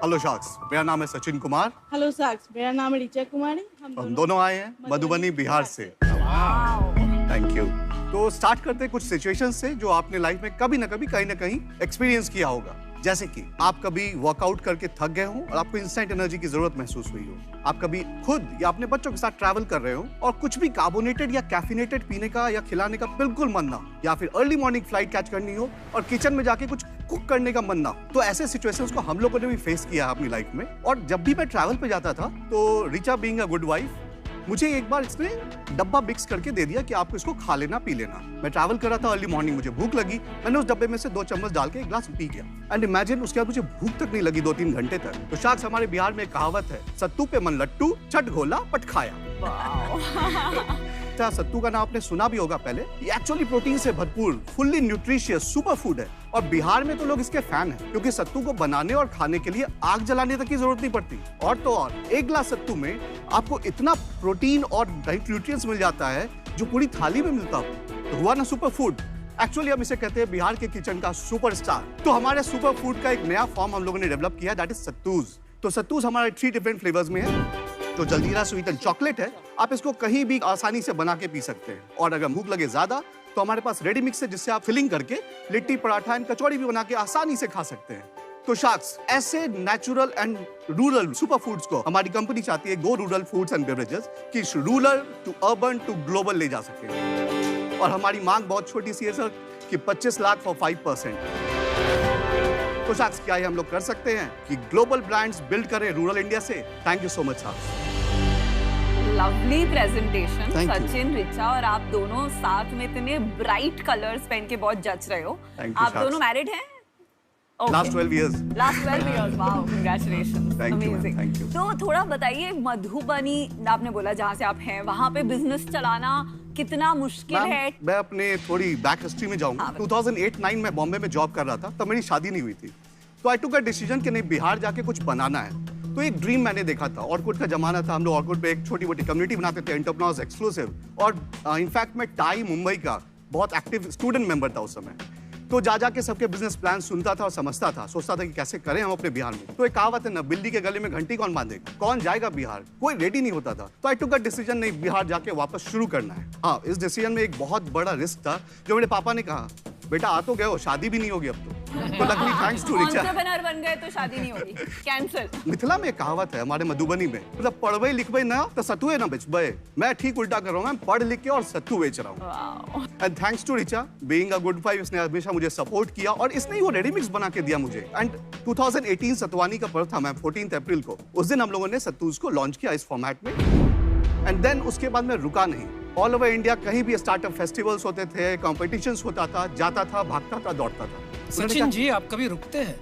Hello sacks, मेरा नाम है सचिन कुमार। हेलो साक्स, मेरा नाम है ऋचा कुमारी। हम दोनों आए हैं मधुबनी बिहार से। Thank you. तो स्टार्ट करते हैं कुछ सिचुएशंस से जो आपने लाइफ में कभी ना कभी कहीं ना कहीं एक्सपीरियंस किया होगा। जैसे कि आप कभी वर्कआउट करके थक गए हो और आपको इंस्टेंट एनर्जी की जरूरत महसूस हुई हो। आप कभी खुद या अपने बच्चों के साथ ट्रैवल कर रहे हो और कुछ भी कार्बोनेटेड या कैफिनेटेड पीने का या खिलाने का बिल्कुल मन ना, या फिर अर्ली मॉर्निंग फ्लाइट कैच करनी हो और किचन में जाके कुछ कुक करने का मन ना। तो ऐसे सिचुएशंस को हम लोगों ने भी फेस किया है अपनी लाइफ में। और जब भी मैं ट्रैवल पे जाता था तो Richa being a good wife, मुझे एक बार इसने डब्बा मिक्स करके दे दिया कि आपको इसको खा लेना, पी लेना। मैं ट्रैवल कर रहा था, अर्ली मॉर्निंग मुझे भूख लगी, मैंने उस डब्बे में से 2 चम्मच डाल के एक ग्लास पी गया। एंड इमेजिन उसके बाद मुझे भूख तक नहीं लगी 2-3 घंटे तक। तो शाक्स, हमारे बिहार में एक कहावत है, सत्तू पे मन लट्टू, चट घोला पट खाया। सत्तू का नाम आपने सुना भी होगा पहले। ये एक्चुअली प्रोटीन से भरपूर, फुल्ली न्यूट्रिशियस सुपर फूड है। और बिहार में तो लोग इसके फैन हैं क्योंकि सत्तू को बनाने और खाने के लिए आग जलाने तक की जरूरत नहीं पड़ती। और तो और, एक ग्लास सत्तू में आपको इतना प्रोटीन और न्यूट्रिएंट्स मिल जाता है जो पूरी थाली में मिलता हो। तो हुआ ना सुपर फूड। एक्चुअली हम इसे कहते हैं बिहार के किचन का सुपरस्टार। तो हमारे सुपर फूड का एक नया फॉर्म हम लोगों ने डेवलप किया, दैट इज सत्तूज। तो सत्तूज हमारे 3 डिफरेंट फ्लेवर्स में है। तो जलजीरा स्वीट एंड चॉकलेट है, आप इसको कहीं भी आसानी से बना के पी सकते हैं। और अगर भूख लगे ज्यादा तो हमारे पास रेडी मिक्स है जिससे आप फिलिंग करके लिट्टी, पराठा एंड कचौड़ी भी बना के आसानी से खा सकते हैं। तो शाक्स, ऐसे natural and rural super foods को हमारी कंपनी चाहती है, go rural foods and beverages, कि rural to urban to global ले जा सके। और हमारी मांग बहुत छोटी सी है सर, कि 25 लाख फॉर 5%। तो शाक्स, क्या ये हम लोग कर सकते हैं कि ग्लोबल ब्रांड्स बिल्ड करें रूरल इंडिया से? Thank you so much sacks. Lovely presentation Sachin, Richa, और आप दोनों साथ में इतने ब्राइट कलर्स पहन के बहुत जच रहे हो। आप दोनों मैरिड हैं? Last 12 years. Last 12 years. Wow, congratulations. Thank you, Amazing. thank you. तो थोड़ा बताइए, मधुबनी आपने बोला जहाँ से आप हैं, वहाँ पे बिजनेस चलाना कितना मुश्किल है? मैं अपने थोड़ी बैक हिस्ट्री में जाऊंगा। 2008-9 में बॉम्बे में जॉब कर रहा था, तब मेरी शादी नहीं हुई थी। तो आई टुक अ डिसीजन कि नहीं, बिहार जाके कुछ बनाना है। तो एक ड्रीम मैंने देखा था, ऑर्कुट का जमाना था, हम लोग ऑर्कुट पे एक छोटी मोटी कम्युनिटी बनाते थे, एंटरप्रेन्योर्स एक्सक्लूसिव। और इनफैक्ट मैं टाई मुंबई का बहुत एक्टिव स्टूडेंट मेंबर था उस समय। तो जा जाके सबके बिजनेस प्लान सुनता था और समझता था, सोचता था कि कैसे करें हम अपने बिहार में। तो एक कहावत है ना, बिल्ली के गले में घंटी कौन बांधेगा, कौन जाएगा बिहार, कोई रेडी नहीं होता था। तो आई टुक अ डिसीजन, नहीं, बिहार जाके वापस शुरू करना है। हाँ, इस डिसीजन में एक बहुत बड़ा रिस्क था, जो मेरे पापा ने कहा, बेटा आ तो गए हो, शादी भी नहीं होगी अब तो luckily thanks to Richa. Entrepreneur बन गए तो शादी नहीं होगी, कैंसिल। मिथिला में एक कहावत है हमारे मधुबनी में, मतलब पढ़वे लिखवे ना तो सत्तुए ना बेचबे। मैं ठीक उल्टा कर रहा हूँ, मैं पढ़ लिख के और सत्तू बेच रहा हूँ। And thanks to Richa being a good wife, इसने हमेशा मुझे सपोर्ट किया और इसने ही वो रेडी मिक्स बना के दिया मुझे। एंड 2018 सतवानी का पर्व था, मैं 14 अप्रैल को, उस दिन हम लोगों ने सत्तूज को लॉन्च किया इस फॉर्मेट में। एंड देन उसके बाद मैं रुका नहीं। ऑल ओवर इंडिया कहीं भी स्टार्टअप फेस्टिवल्स होते थे, कॉम्पिटिशंस होता था, जाता था, भागता था, दौड़ता था। सचिन जी, आप कभी रुकते हैं?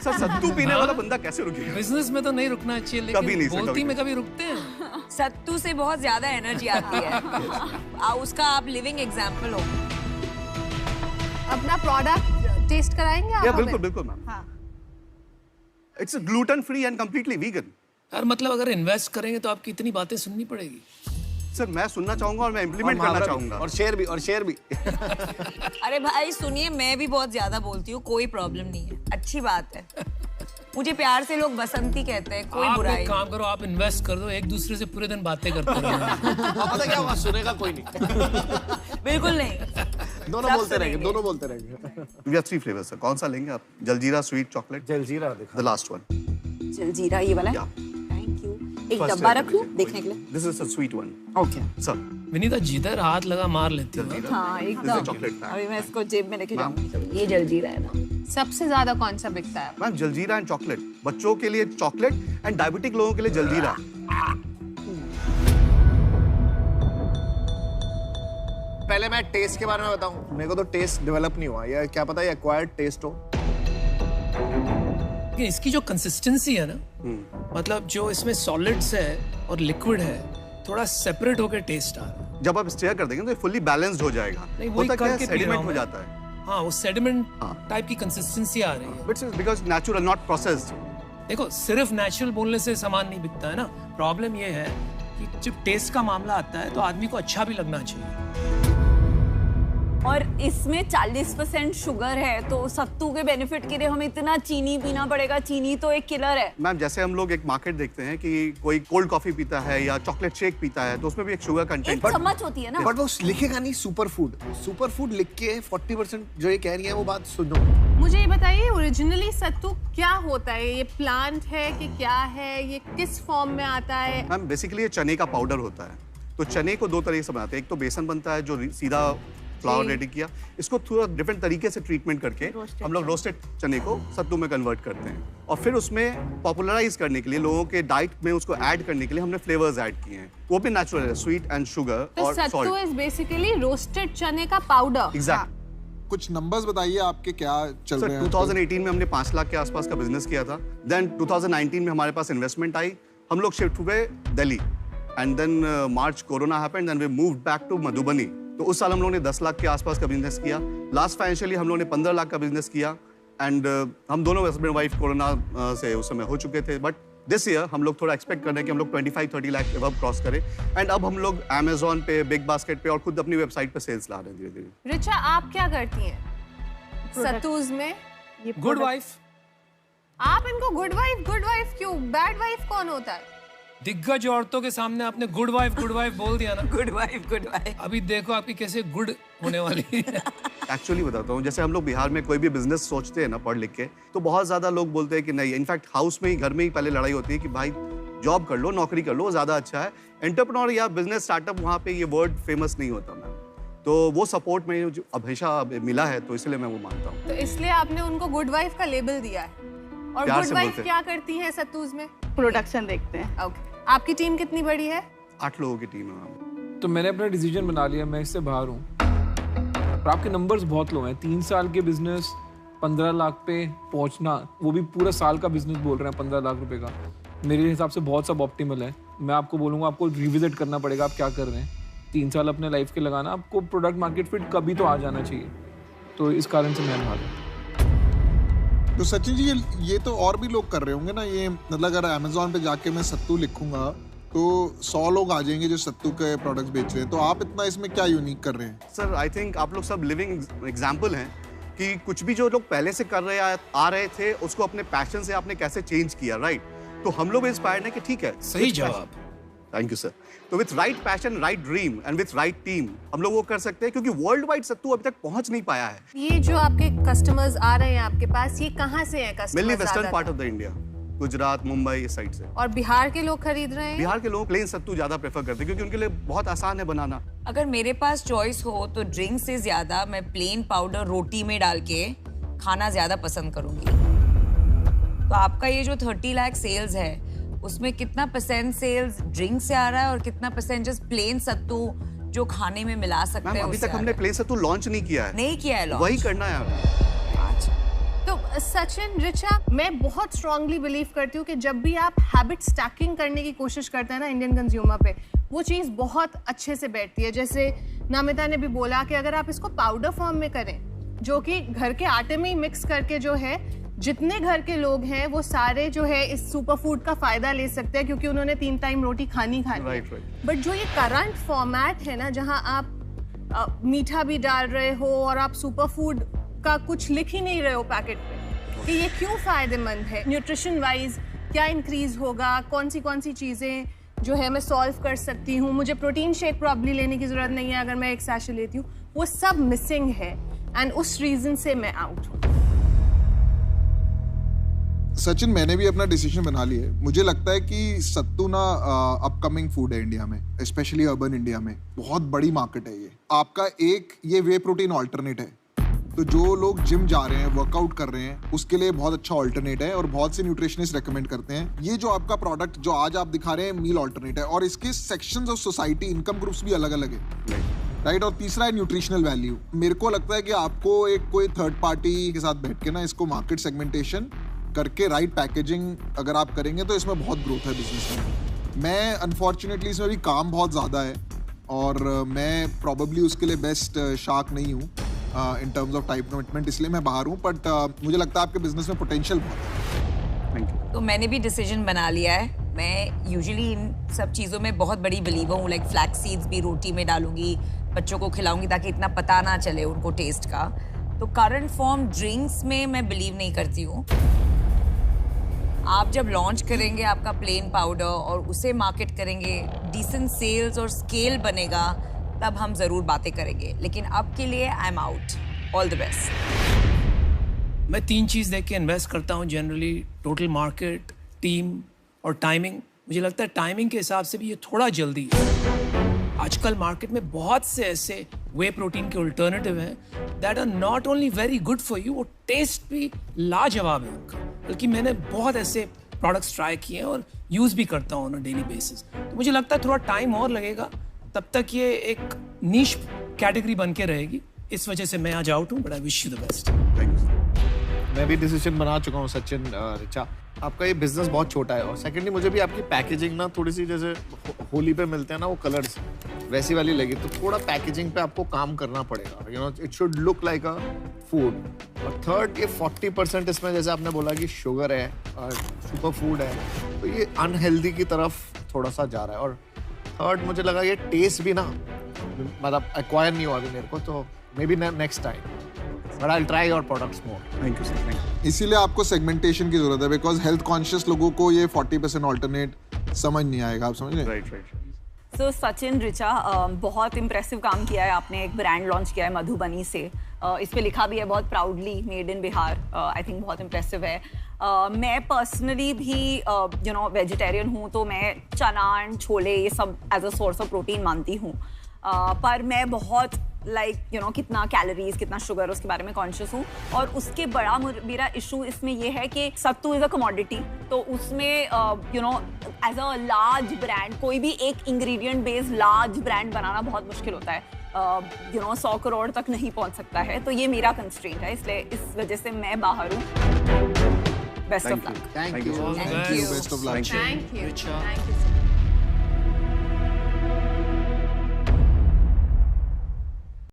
सर, सत्तू पीने वाला बंदा कैसे रुकेगा? बिजनेस में तो नहीं रुकना चाहिए, लेकिन कभी नहीं, बोलती में कभी रुकते हैं? सत्तू से बहुत ज्यादा एनर्जी आती है। उसका आप लिविंग एग्जांपल हो। अपना प्रोडक्ट टेस्ट कराएंगे आप? बिल्कुल बिल्कुल मैम। हाँ। It's gluten free and completely vegan. यार मतलब अगर इन्वेस्ट करेंगे तो आपकी इतनी बातें सुननी पड़ेगी। सर, मैं सुनना चाहूंगा और मैं इम्प्लीमेंट करना चाहूंगा। और शेयर भी। अरे भाई सुनिए, मैं भी बहुत ज्यादा बोलती हूँ, कोई प्रॉब्लम नहीं है, अच्छी बात है। मुझे प्यार से लोग बसंती कहते हैं, कोई बुराई नहीं। आप एक काम करो, आप इन्वेस्ट कर दो, एक दूसरे से पूरे दिन बातें करते रहो। पता क्या हुआ, सुनेगा कोई नहीं। बिल्कुल नहीं, दोनों बोलते रहेंगे। We have 3 flavors sir, कौन सा लेंगे आप? Jaljeera, sweet, chocolate? जलजीरा दिखा। The last one. जलजीरा ये वाला है? Thank you. एक डब्बा रख लूं देखने के लिए? This is a sweet one. Okay sir, Vinita, जिधर हाथ लगा मार लेती है। हाँ एकदम। चॉकलेट। अभी मैं इसको जेब में लेके जाऊंगी। ये जलजीरा है ना? सबसे ज्यादा कौन सा बिकता है? Ma'am, jaljeera and chocolate. बच्चों के लिए चॉकलेट एंड डायबिटिक लोगों के लिए जलजीरा। पहले मैं टेस्ट के बारे में बताऊं। मेरे को तो टेस्ट डेवलप नहीं हुआ, या क्या पता ये एक्वायर्ड टेस्ट हो। इसकी जो कंसिस्टेंसी है ना, मतलब जो इसमें सॉलिड्स है और लिक्विड है, थोड़ा सेपरेट होकर टेस्ट आ रहा है। जब आप स्टेयर कर देंगे तो फुल्ली बैलेंस्ड हो जाएगा। नहीं, वही करके सेडिमेंट हो जाता है। हाँ, वो सेडिमेंट टाइप की कंसिस्टेंसी आ रही है। But it's because natural, not processed. देखो, सिर्फ नेचुरल बोलने से सामान नहीं बिकता है ना। प्रॉब्लम ये है कि जब टेस्ट का मामला आता है तो आदमी को अच्छा भी लगना चाहिए। और इसमें 40% शुगर है, तो सत्तू के बेनिफिट के लिए हमें इतना चीनी पीना पड़ेगा? चीनी तो एक किलर है। मैम जैसे हम लोग एक मार्केट देखते हैं कि कोई कोल्ड कॉफी पीता है या चॉकलेट शेक पीता है, तो उसमें भी एक शुगर कंटेंट एक चम्मच होती है ना। बट वो लिखेगा नहीं सुपर फूड लिख के 40% जो ये कह रही है वो बात सुनो। मुझे ये बताइए ओरिजिनली सत्तू क्या होता है? ये प्लांट है कि क्या है? ये किस फॉर्म में आता है? मैम बेसिकली ये चने का पाउडर होता है। तो चने को दो तरीके से बनाते हैं। एक तो बेसन बनता है जो सीधा फ्लावर रेडी किया, इसको थोड़ा डिफरेंट तरीके से ट्रीटमेंट करके हम लोग रोस्टेड चने को सत्तू में कन्वर्ट करते हैं, और फिर उसमें पॉपुलराइज करने के लिए, लोगों के डाइट में उसको ऐड करने के लिए हमने फ्लेवर्स ऐड किए हैं। वो भी नेचुरल है, स्वीट एंड शुगर और salt. Sattu is basically roasted चने का पाउडर। एग्जैक्ट। कुछ नंबर्स बताइए आपके क्या चल रहे हैं? 2018 में हमने 5 लाख के आसपास का बिजनेस किया था। देन 2019 में हमारे पास इन्वेस्टमेंट आई, हम लोग शिफ्ट हुए Delhi, and then March corona happened, then we moved back to Madhubani. तो उस साल हम लोगों ने 10 लाख के आसपास का बिजनेस किया। लास्ट फाइनेंशियली हम लोगों ने 15 लाख का बिजनेस किया, एंड हम दोनों हस्बैंड वाइफ कोरोना से उस समय हो चुके थे। बट दिस ईयर हम लोग थोड़ा एक्सपेक्ट कर रहे हैं कि हम लोग 25-30 लाख अब क्रॉस करें, एंड अब हम लोग Amazon पे, बिग बास्केट पे और खुद अपनी वेबसाइट पे सेल्स ला रहे हैं धीरे धीरे। रिचा, आप क्या करती हैं सत्तूज में? Good wife. आप इनको गुड वाइफ क्यों? बैड वाइफ कौन होता है? दिग्गज औरतों के सामने आपने गुड वाइफ बोल दिया ना। Good wife. अभी देखो आपकी कैसे गुड होने वाली है। एक्चुअली बताता हूँ, जैसे हम लोग बिहार में कोई भी बिजनेस सोचते हैं ना पढ़ लिख के, तो बहुत ज्यादा लोग बोलते हैं कि नहीं, इनफैक्ट हाउस में ही, घर में ही पहले लड़ाई होती है कि भाई जॉब कर लो, नौकरी कर लो, ज्यादा अच्छा है। एंटरप्रेन्योर या बिजनेस स्टार्टअप, वहाँ पे ये वर्ड फेमस नहीं होता मैम। तो वो सपोर्ट में जो हमेशा मिला है, तो इसलिए मैं वो मानता हूँ। तो इसलिए आपने उनको गुड वाइफ का लेबल दिया है। और प्यार गुड से वाइफ बोलते हैं। क्या करती है सत्तूज में? प्रोडक्शन देखते हैं। ओके, आपकी टीम कितनी बड़ी है? 8 लोगों की टीम है मैम। तो मैंने अपना डिसीजन बना लिया, मैं इससे बाहर हूँ। और आपके नंबर्स बहुत लो हैं। 3 साल के बिजनेस 15 लाख पे पहुँचना, वो भी पूरा साल का बिजनेस बोल रहे हैं 15 लाख रुपए का, मेरे हिसाब से बहुत सब ऑप्टिमल है। मैं आपको बोलूँगा, आपको रिविजिट करना पड़ेगा आप क्या कर रहे हैं। 3 साल अपने लाइफ के लगाना, आपको प्रोडक्ट मार्केट फिट कभी तो आ जाना चाहिए। तो इस कारण से मैं बाहर हूँ। तो सचिन जी, ये तो और भी लोग कर रहे होंगे ना ये? मतलब अगर Amazon पे जाके मैं सत्तू लिखूंगा तो 100 लोग आ जाएंगे जो सत्तू के प्रोडक्ट्स बेच रहे हैं। तो आप इतना इसमें क्या यूनिक कर रहे हैं? सर आई थिंक आप लोग सब लिविंग एग्जाम्पल हैं कि कुछ भी जो लोग पहले से कर रहे आ रहे थे, उसको अपने पैशन से आपने कैसे चेंज किया, राइट? तो हम लोग इंस्पायर्ड हैं कि ठीक है, सही जवाब। Thank you sir. तो with right passion, right dream and with right team हम लोग वो कर सकते हैं, क्योंकि वर्ल्ड वाइड सत्तू अभी तक पहुंच नहीं पाया है। ये जो आपके कस्टमर्स आ रहे हैं आपके पास, ये कहाँ से हैं customers? Mainly western part of the India, Gujarat, Mumbai, इस साइड से। और बिहार के लोग खरीद रहे हैं? बिहार के लोग प्लेन सत्तू ज्यादा प्रेफर करते हैं, क्योंकि उनके लिए बहुत आसान है बनाना। अगर मेरे पास चॉइस हो तो ड्रिंक से ज्यादा मैं प्लेन पाउडर रोटी में डाल के खाना ज्यादा पसंद करूंगी। तो आपका ये जो 30 लाख सेल्स है, उसमें कितना % सेल्स ड्रिंक से आ रहा है और कितना % जस्ट प्लेन सत्तू जो खाने में मिला सकते हैं? अभी तक हमने प्लेन सत्तू लॉन्च नहीं किया है। नहीं किया है लॉन्च। वही करना है हमें। तो सचिन, रिचा, मैं बहुत स्ट्रांगली बिलीव करती हूँ कि जब भी आप हैबिट स्टैकिंग करने की कोशिश करते हैं ना इंडियन कंज्यूमर पे, वो चीज़ बहुत अच्छे से बैठती है। जैसे नामिता ने भी बोला कि अगर आप इसको पाउडर फॉर्म में करें, जो कि घर के आटे में ही मिक्स करके, जो है जितने घर के लोग हैं वो सारे जो है इस सुपर फूड का फायदा ले सकते हैं, क्योंकि उन्होंने 3 टाइम रोटी खानी है। राइट। बट जो ये करंट फॉर्मेट है ना, जहाँ आप मीठा भी डाल रहे हो और आप सुपर फूड का कुछ लिख ही नहीं रहे हो पैकेट पे कि ये क्यों फायदेमंद है, न्यूट्रिशन वाइज क्या इंक्रीज होगा, कौन सी चीज़ें जो है मैं सॉल्व कर सकती हूँ, मुझे प्रोटीन शेक प्रॉब्ली लेने की ज़रूरत नहीं है अगर मैं एक सैशे लेती हूँ, वो सब मिसिंग है। एंड उस रीज़न से मैं आउट हूँ। सचिन, मैंने भी अपना डिसीजन बना लिया है। मुझे लगता है कि सत्तू ना अपकमिंग फूड है इंडिया में, स्पेशली अर्बन इंडिया में। बहुत बड़ी मार्केट है ये। आपका एक ये वे प्रोटीन ऑल्टरनेट है, तो जो लोग जिम जा रहे हैं, वर्कआउट कर रहे हैं, उसके लिए बहुत अच्छा ऑल्टरनेट है, और बहुत से न्यूट्रिशनिस्ट रेकमेंड करते हैं। ये जो आपका प्रोडक्ट जो आज आप दिखा रहे हैं, मील ऑल्टरनेट है, और इसके sections of society, income groups भी अलग अलग है, राइट? और तीसरा है न्यूट्रिशनल वैल्यू। मेरे को लगता है कि आपको एक कोई थर्ड पार्टी के साथ बैठ के ना इसको मार्केट सेगमेंटेशन करके राइट पैकेजिंग अगर आप करेंगे तो इसमें बहुत ग्रोथ है बिजनेस में। मैं अनफॉर्चुनेटली इसमें भी काम बहुत ज़्यादा है, और मैं प्रॉबेबली उसके लिए बेस्ट शार्क नहीं हूँ in terms of time commitment, इसलिए मैं बाहर हूँ। बट मुझे लगता है आपके बिजनेस में पोटेंशियल बहुत है। Thank you. तो मैंने भी डिसीजन बना लिया है, मैं यूजुअली इन सब चीज़ों में बहुत बड़ी बिलीवर हूँ, लाइक फ्लैक्स सीड्स भी रोटी में डालूंगी, बच्चों को खिलाऊंगी ताकि इतना पता ना चले उनको टेस्ट का। तो करंट फॉर्म ड्रिंक्स में मैं बिलीव नहीं करती हूँ। आप जब लॉन्च करेंगे आपका प्लेन पाउडर और उसे मार्केट करेंगे, डिसेंट सेल्स और स्केल बनेगा, तब हम ज़रूर बातें करेंगे। लेकिन अब के लिए I am out. All the best. मैं 3 चीज़ देख के इन्वेस्ट करता हूँ जनरली, टोटल मार्केट, टीम और टाइमिंग। मुझे लगता है टाइमिंग के हिसाब से भी ये थोड़ा जल्दी है। आजकल मार्केट में बहुत से ऐसे वे प्रोटीन के अल्टरनेटिव हैं that are not only very good for you, वो टेस्ट भी लाजवाब है उनका। बल्कि मैंने बहुत ऐसे प्रोडक्ट्स ट्राई किए हैं और यूज़ भी करता हूँ ऑन अ डेली बेसिस। तो मुझे लगता है थोड़ा टाइम और लगेगा, तब तक ये एक नीश कैटेगरी बन के रहेगी। इस वजह से मैं आज आउट हूँ, but I wish you the best. Thank you. मैं भी डिसीजन बना चुका हूँ सचिन, रिचा, आपका ये बिजनेस बहुत छोटा है और सेकेंडली मुझे भी आपकी पैकेजिंग ना थोड़ी सी जैसे होली पे मिलते हैं ना वो कलर्स, वैसी वाली लगी। तो थोड़ा पैकेजिंग पे आपको काम करना पड़ेगा, you know, it should look like a food. और थर्ड, ये 40% इसमें जैसे आपने बोला कि शुगर है और सुपर फूड है, तो ये अनहेल्दी की तरफ थोड़ा सा जा रहा है। और थर्ड, मुझे लगा ये टेस्ट भी ना मतलब एक्वायर नहीं हुआ अभी मेरे को, तो may be next time but I will try your products more. Thank you sir, thank you. इसीलिए आपको सेगमेंटेशन की जरूरत है, बिकॉज हेल्थ कॉन्शियस लोगों को ये 40% ऑल्टरनेट समझ नहीं आएगा। आप समझ रहे हैं? Right right. So Sachin, Richa, बहुत इम्प्रेसिव काम किया है आपने। एक ब्रांड लॉन्च किया है मधुबनी से, इस पे लिखा भी है बहुत proudly made in Bihar. I think बहुत इम्प्रेसिव है। मैं पर्सनली भी यू नो वेजिटेरियन हूँ, तो मैं चना एंड छोले ये सब as a source of protein मानती हूँ। पर मैं बहुत लाइक यू नो कितना कैलोरीज, कितना शुगर, उसके बारे में कॉन्शियस हूँ। और उसके बड़ा मेरा इशू इसमें ये है कि सत्तू इज़ अ कमोडिटी, तो उसमें you know as a large brand कोई भी एक इंग्रेडिएंट बेस्ड लार्ज ब्रांड बनाना बहुत मुश्किल होता है। यू नो 100 करोड़ तक नहीं पहुँच सकता है, तो ये मेरा कंस्ट्रेंट है, इसलिए इस वजह से मैं बाहर हूँ। Best of luck. Thank you. Best of luck. Thank you. Thank you.